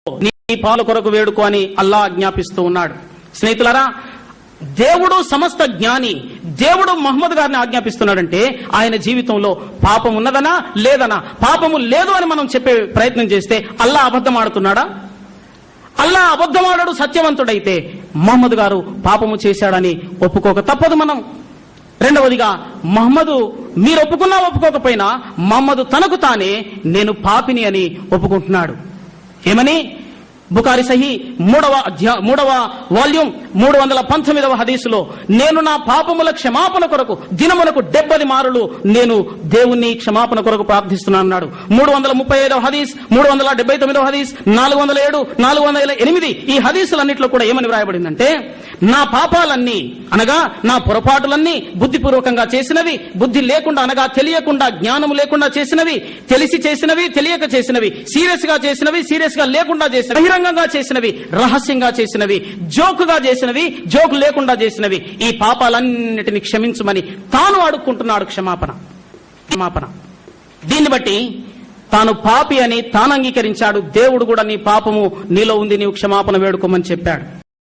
నీ పాల కొరకు వేడుకో అని అల్లా ఆజ్ఞాపిస్తూ ఉన్నాడు. స్నేహితులారా, దేవుడు సమస్త జ్ఞాని. దేవుడు మహమ్మద్ గారిని ఆజ్ఞాపిస్తున్నాడంటే ఆయన జీవితంలో పాపం ఉన్నదనా లేదనా? పాపము లేదు అని మనం చెప్పే ప్రయత్నం చేస్తే అల్లా అబద్ధం ఆడుతున్నాడా? అల్లా అబద్ధమాడాడు సత్యవంతుడైతే మహమ్మద్ గారు పాపము చేశాడని ఒప్పుకోక తప్పదు మనం. రెండవదిగా, మహమ్మదు మీరు ఒప్పుకున్నా ఒప్పుకోకపోయినా మహమ్మదు తనకు తానే నేను పాపిని అని ఒప్పుకుంటున్నాడు. ఏమని? బుఖారీ సహీ 3వ వాల్యూమ్ 319వ హదీసులో, నేను నా పాపముల క్షమాపణ కొరకు దినమునకు 70 మారులు నేను దేవుణ్ణి క్షమాపణ కొరకు ప్రార్థిస్తున్నాను అన్నాడు. 335వ హదీస్, 379వ హదీస్, 407, 408 ఈ హదీసులన్నింటిలో కూడా ఏమని వ్రాయబడిందంటే, నా పాపాలన్నీ అనగా నా పొరపాటులన్నీ బుద్ధిపూర్వకంగా చేసినవి, బుద్ధి లేకుండా అనగా తెలియకుండా, జ్ఞానము లేకుండా చేసినవి, తెలిసి చేసినవి, తెలియక చేసినవి, సీరియస్ గా చేసినవి, సీరియస్ గా లేకుండా చేసినవి, బహిరంగంగా చేసినవి, రహస్యంగా చేసినవి, జోకుగా చేసినవి, జోకు లేకుండా చేసినవి, ఈ పాపాలన్నిటిని క్షమించమని తాను అడుక్కుంటున్నాడు క్షమాపణ. దీన్ని బట్టి తాను పాపి అని తాను అంగీకరించాడు. దేవుడు కూడా నీ పాపము నీలో ఉంది, నీవు క్షమాపణ వేడుకోమని చెప్పాడు.